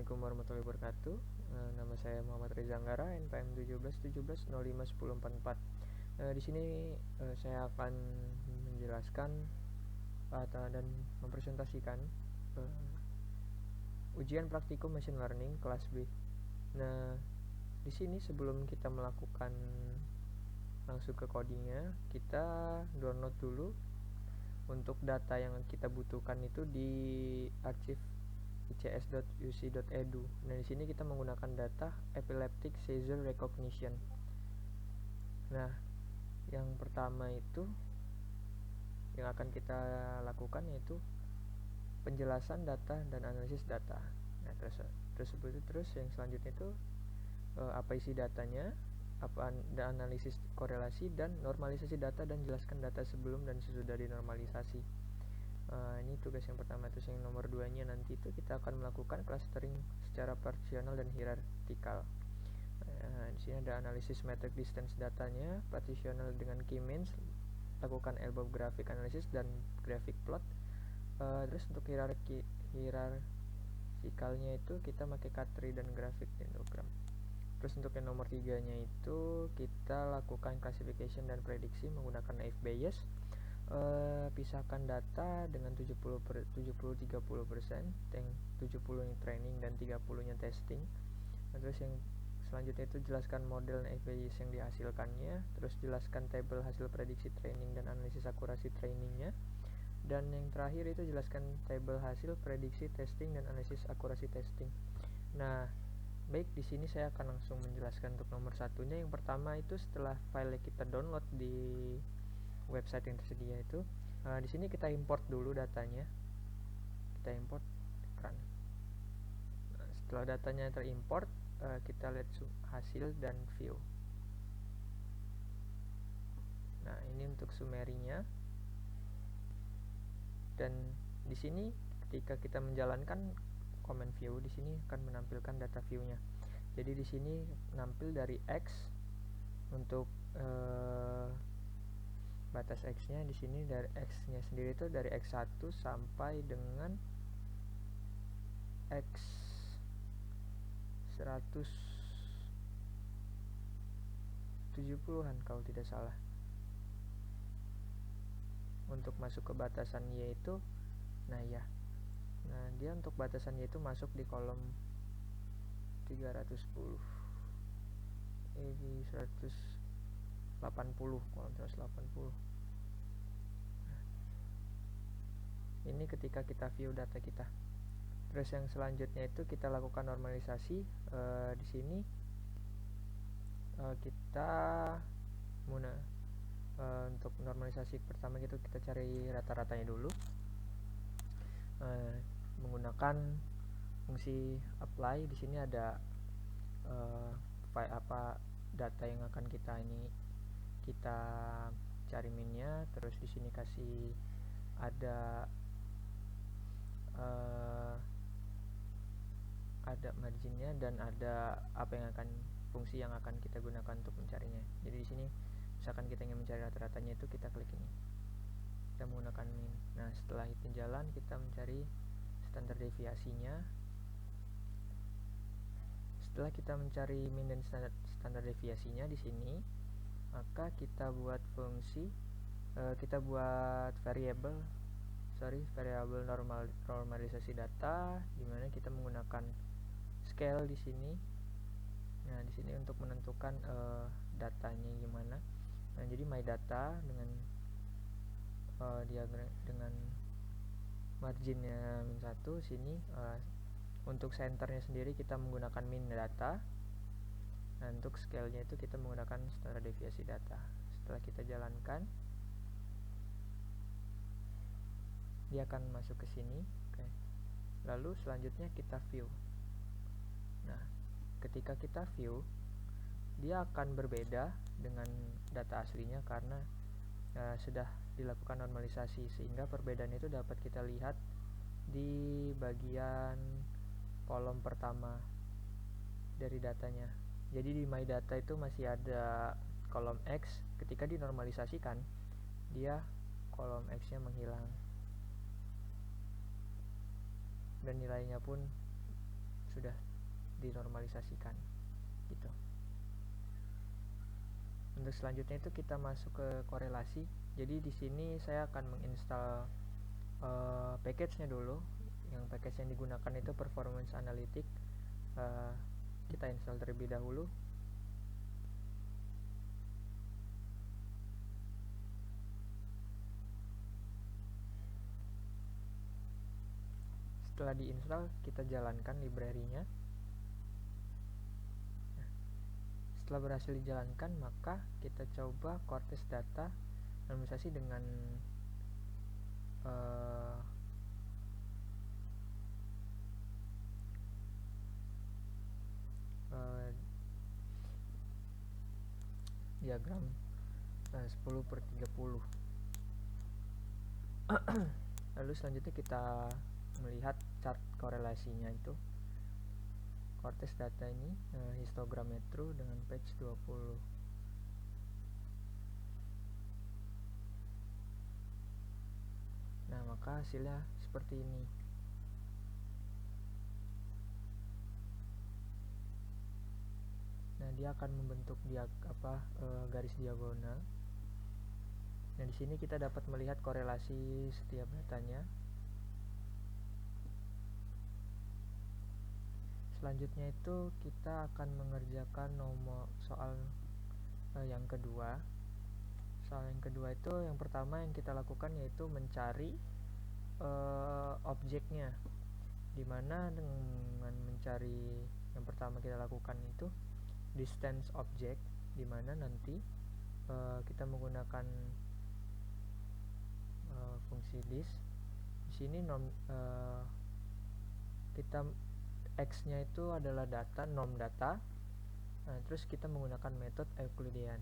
Assalamualaikum warahmatullahi wabarakatuh. Nama saya Muhammad Reza Anggara, NPM 1717051044. Di sini saya akan menjelaskan dan mempresentasikan ujian praktikum machine learning kelas B. Nah, di sini sebelum kita melakukan langsung ke codingnya, kita download dulu untuk data yang kita butuhkan itu di arsip ics.uc.edu. Nah, di sini kita menggunakan data epileptic seizure recognition. Nah, yang pertama itu yang akan kita lakukan yaitu penjelasan data dan analisis data. Nah, terus yang selanjutnya itu apa isi datanya, apa analisis korelasi dan normalisasi data, dan jelaskan data sebelum dan sesudah dinormalisasi. Ini tugas yang pertama. Terus yang nomor 2-nya nanti itu kita akan melakukan clustering secara partisional dan hierarkikal. Di sini ada analisis metric distance datanya, partisional dengan key means, lakukan elbow graphic analysis dan graphic plot. Terus untuk hierarkikalnya itu kita pakai cut-tree dan graphic dendrogram. Terus untuk yang nomor 3-nya itu kita lakukan classification dan prediksi menggunakan naive Bayes. Pisahkan data dengan 70-30%, yang 70-nya training dan 30-nya testing. Terus yang selanjutnya itu jelaskan model naive Bayes yang dihasilkannya. Terus jelaskan tabel hasil prediksi training dan analisis akurasi trainingnya. Dan yang terakhir itu jelaskan tabel hasil prediksi testing dan analisis akurasi testing. Nah, baik, di sini saya akan langsung menjelaskan untuk nomor satunya. Yang pertama itu setelah file kita download di website yang tersedia itu, di sini kita import dulu datanya. Kita import run. Nah, setelah datanya terimport, kita lihat hasil dan view. Nah, ini untuk summary-nya. Dan di sini ketika kita menjalankan command view, di sini akan menampilkan data view-nya. Jadi di sini nampil dari X untuk batas X-nya. Di sini dari X-nya sendiri itu dari X1 sampai dengan X 170-an kalau tidak salah. Untuk masuk ke batasan Y itu, nah dia untuk batasan Y itu masuk di kolom 310. Ini 180, kolom 180. Ini ketika kita view data kita. Terus yang selanjutnya itu kita lakukan normalisasi. Di sini kita untuk normalisasi pertama itu kita cari rata-ratanya dulu menggunakan fungsi apply. Di sini ada file apa data yang akan kita cari minnya. Terus di sini kasih ada marginnya dan ada apa yang fungsi yang akan kita gunakan untuk mencarinya. Jadi di sini misalkan kita ingin mencari rata-ratanya itu kita klik ini, kita menggunakan min. Nah, setelah itu jalan kita mencari standar deviasinya. Setelah kita mencari min dan standar deviasinya di sini, maka kita buat fungsi, kita buat variabel normalisasi data, dimana kita menggunakan scale di sini. Nah, di sini untuk menentukan datanya gimana. Nah, jadi my data dengan diagram dengan marginnya min 1. Sini untuk centernya sendiri kita menggunakan min data. Nah, untuk scale-nya itu kita menggunakan standar deviasi data. Setelah kita jalankan, dia akan masuk ke sini. Lalu selanjutnya kita view. Nah, ketika kita view, dia akan berbeda dengan data aslinya karena sudah dilakukan normalisasi, sehingga perbedaan itu dapat kita lihat di bagian kolom pertama dari datanya. Jadi di my data itu masih ada kolom X. Ketika dinormalisasikan, dia kolom X-nya menghilang dan nilainya pun sudah dinormalisasikan gitu. Untuk selanjutnya itu kita masuk ke korelasi. Jadi di sini saya akan menginstal package-nya dulu. Yang package yang digunakan itu Performance Analytic. Kita install terlebih dahulu. Setelah diinstal, kita jalankan library-nya. Setelah berhasil dijalankan, maka kita coba Cortex Data normalisasi dengan diagram 10/30. Lalu selanjutnya kita melihat chart korelasinya itu. Cortex Data ini histogram metro dengan page 20. Nah, maka hasilnya seperti ini. Nah, dia akan membentuk garis diagonal. Nah, di sini kita dapat melihat korelasi setiap datanya. Selanjutnya itu kita akan mengerjakan soal yang kedua. Soal yang kedua itu yang pertama yang kita lakukan yaitu mencari objeknya, dimana dengan mencari yang pertama kita lakukan itu distance object, dimana nanti kita menggunakan fungsi dist. Di sini kita x-nya itu adalah data, norm data. Nah, terus kita menggunakan metode Euclidean.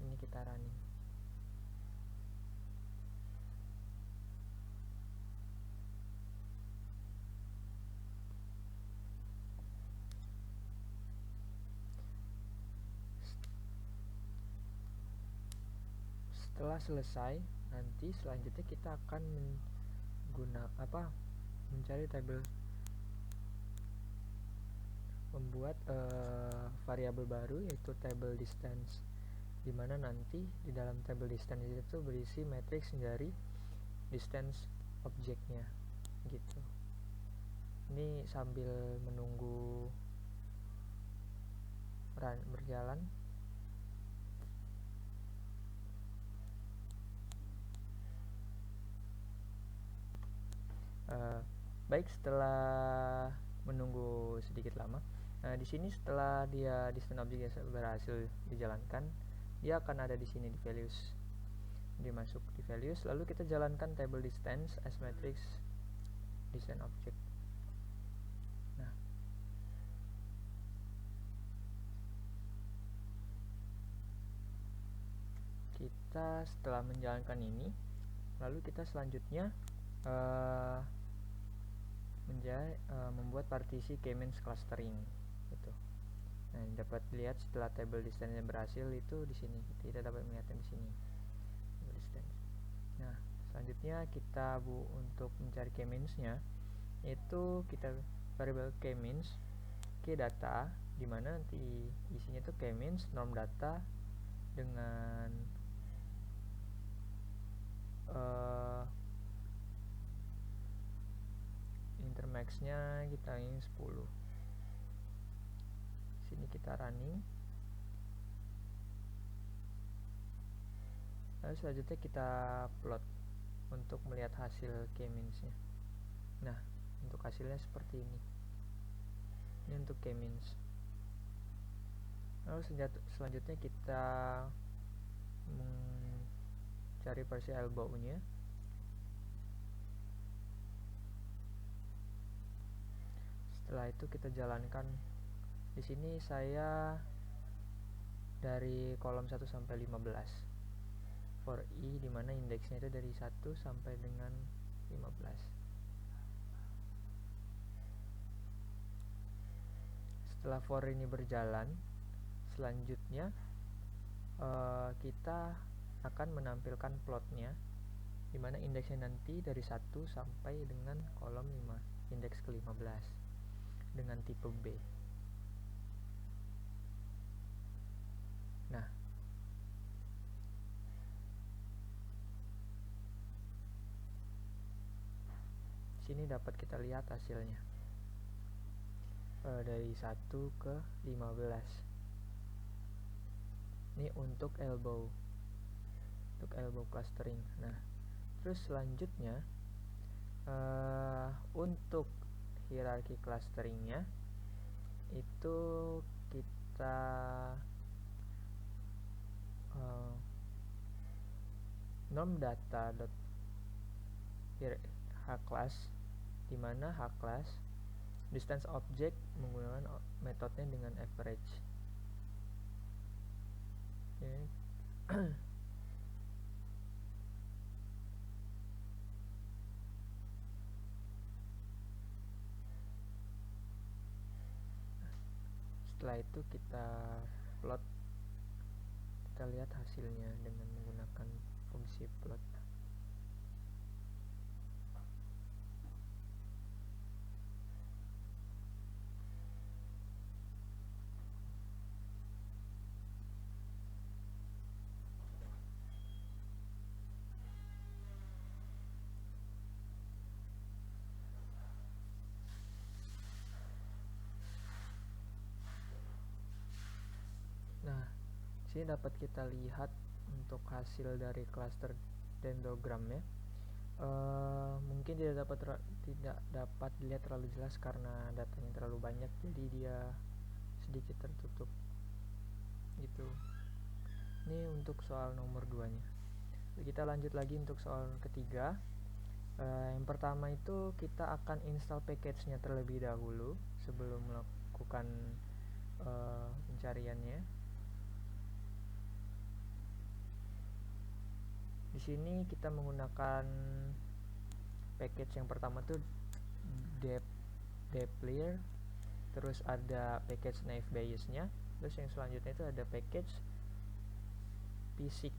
Ini kita running. Setelah selesai, nanti selanjutnya kita akan mencari tabel, membuat variabel baru yaitu table distance, dimana nanti di dalam table distance itu berisi matriks dari distance objeknya gitu. Ini sambil menunggu berjalan. Baik, setelah menunggu sedikit lama, di sini setelah dia distance object berhasil dijalankan, dia akan ada di sini di values. Dia masuk di values, lalu kita jalankan table distance as matrix distance object. Nah, kita setelah menjalankan ini, lalu kita selanjutnya membuat partisi k-means clustering gitu. Nah, dapat lihat setelah table distance yang berhasil itu di sini kita dapat melihatnya di sini table distance. Nah, selanjutnya kita untuk mencari k-means-nya itu kita variable k-means k data, dimana nanti isinya itu k-means norm data dengan intermax-nya kita ingin 10. Sini kita running. Lalu selanjutnya kita plot untuk melihat hasil k-means-nya. Nah, untuk hasilnya seperti ini. Ini untuk k-means. Lalu selanjutnya kita mencari versi elbow-nya. Setelah itu kita jalankan. Di sini saya dari kolom 1 sampai 15 for i, dimana indeksnya itu dari 1 sampai dengan 15. Setelah for ini berjalan, selanjutnya kita akan menampilkan plotnya, dimana indeksnya nanti dari 1 sampai dengan kolom 5, indeks ke-15. dengan tipe B. Nah, sini dapat kita lihat hasilnya dari 1 ke 15. Ini untuk elbow clustering. Nah, terus selanjutnya untuk hierarki clusteringnya itu kita norm data hclass, di mana hclass distance object menggunakan metodenya dengan average. Okay. Setelah itu kita plot, kita lihat hasilnya dengan menggunakan fungsi plot. Nah, sini dapat kita lihat untuk hasil dari cluster dendrogramnya. Mungkin tidak dapat dilihat terlalu jelas karena datanya terlalu banyak, jadi dia sedikit tertutup gitu. Ini untuk soal nomor 2 nya. Kita lanjut lagi untuk soal ketiga. Yang pertama itu kita akan install package-nya terlebih dahulu sebelum melakukan pencariannya. Di sini kita menggunakan package yang pertama tuh dplyr, terus ada package naive bayes-nya, terus yang selanjutnya itu ada package psych.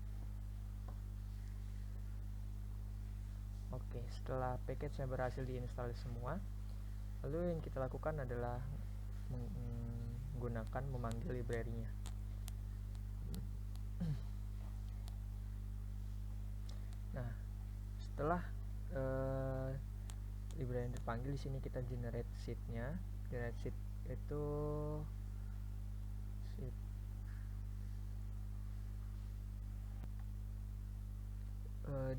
Oke, setelah package-nya berhasil diinstal semua, lalu yang kita lakukan adalah memanggil library-nya. Nah, setelah library yang dipanggil, di sini kita generate sheet-nya. Generate sheet itu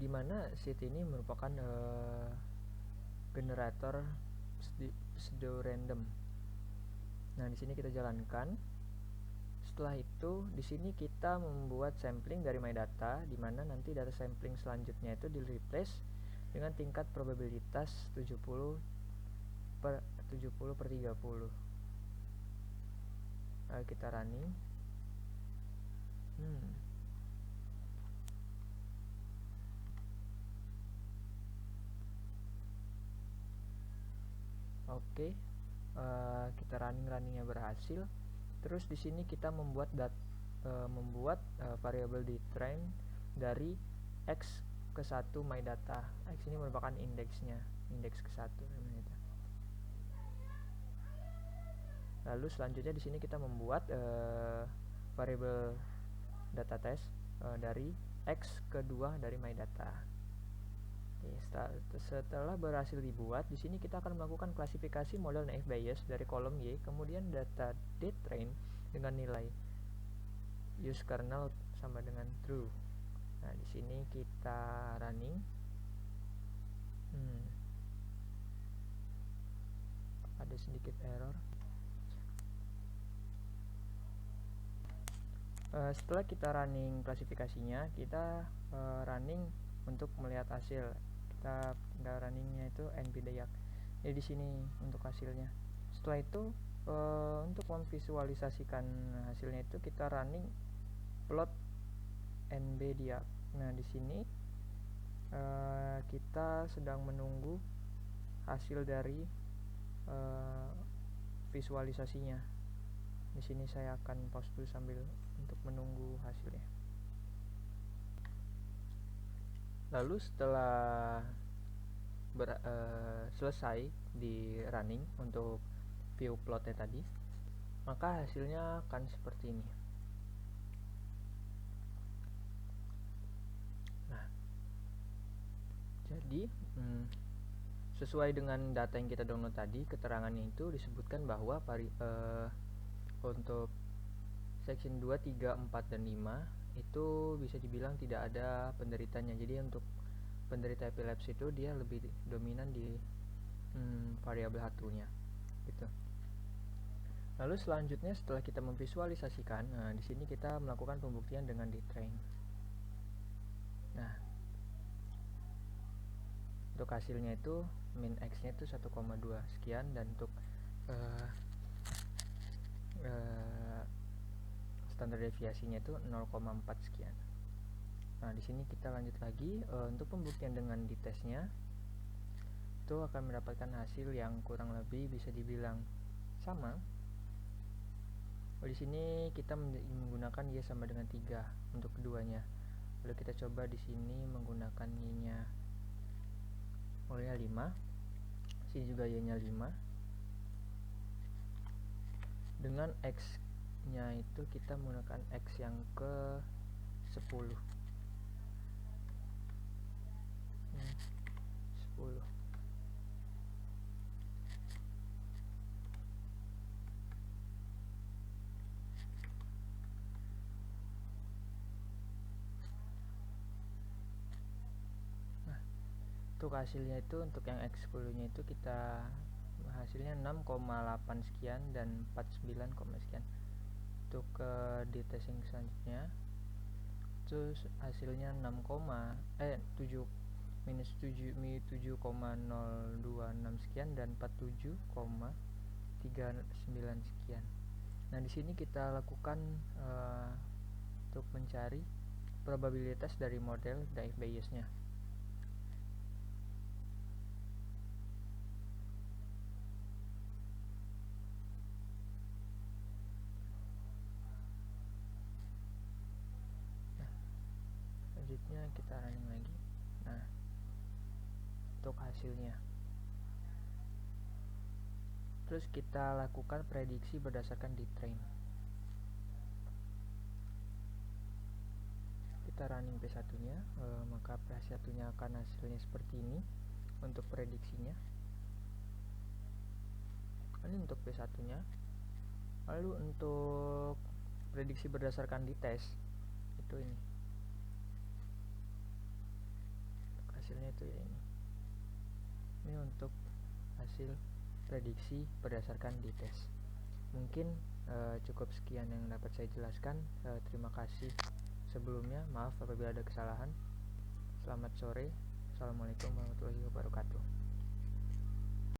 dimana sheet ini merupakan generator pseudo random. Nah, di sini kita jalankan. Setelah itu, di sini kita membuat sampling dari MyData, di mana nanti data sampling selanjutnya itu di replace dengan tingkat probabilitas 70/30. Lalu kita running. Oke, kita runningnya berhasil. Terus di sini kita membuat variabel di train dari x ke 1 MyData. X ini merupakan indeksnya, indeks ke 1. Lalu selanjutnya di sini kita membuat variabel data test dari x kedua dari MyData. Setelah berhasil dibuat, di sini kita akan melakukan klasifikasi model naive bayes dari kolom Y, kemudian data dtrain dengan nilai use kernel sama dengan true. Nah, di sini kita running. Ada sedikit error. Setelah kita running klasifikasinya, kita running untuk melihat hasil. Kita runningnya itu npdiag. Jadi di sini untuk hasilnya. Setelah itu untuk memvisualisasikan hasilnya itu kita running plot nbdiag. Nah, di sini kita sedang menunggu hasil dari visualisasinya. Di sini saya akan pause dulu sambil untuk menunggu hasilnya. Lalu setelah selesai di running untuk view plotnya tadi, maka hasilnya akan seperti ini. Nah, jadi sesuai dengan data yang kita download tadi, keterangannya itu disebutkan bahwa untuk section 2, 3, 4, dan 5 itu bisa dibilang tidak ada penderitanya. Jadi untuk penderita epilepsi itu dia lebih dominan di variabel H2-nya gitu. Lalu selanjutnya setelah kita memvisualisasikan, di sini kita melakukan pembuktian dengan D-train. Nah, untuk hasilnya itu min X-nya itu 1,2 sekian, dan untuk standar deviasinya itu 0,4 sekian. Nah, di sini kita lanjut lagi untuk pembuktian dengan ditesnya itu akan mendapatkan hasil yang kurang lebih bisa dibilang sama. Di sini kita menggunakan Y sama dengan 3 untuk keduanya. Lalu kita coba di sini menggunakan Y-nya mulainya 5. Sini juga Y-nya 5. Dengan X-nya itu kita menggunakan X yang ke 10. 10. Nah, untuk hasilnya itu untuk yang X10 nya itu kita hasilnya 6,8 sekian dan 49, sekian. Untuk di tes yang selanjutnya itu hasilnya 7,026 sekian dan 47,39 sekian. Nah, di sini kita lakukan untuk mencari probabilitas dari model Naive Bayes-nya. Nah, selanjutnya kita running lagi. Nah, untuk hasilnya, terus kita lakukan prediksi berdasarkan D-train. Kita running P1 nya, maka P1 nya akan hasilnya seperti ini untuk prediksinya. Ini untuk P1 nya. Lalu untuk prediksi berdasarkan D-test itu ini, hasilnya itu ya ini untuk hasil prediksi berdasarkan D-test. Mungkin cukup sekian yang dapat saya jelaskan. Terima kasih sebelumnya, maaf apabila ada kesalahan. Selamat sore, assalamualaikum warahmatullahi wabarakatuh.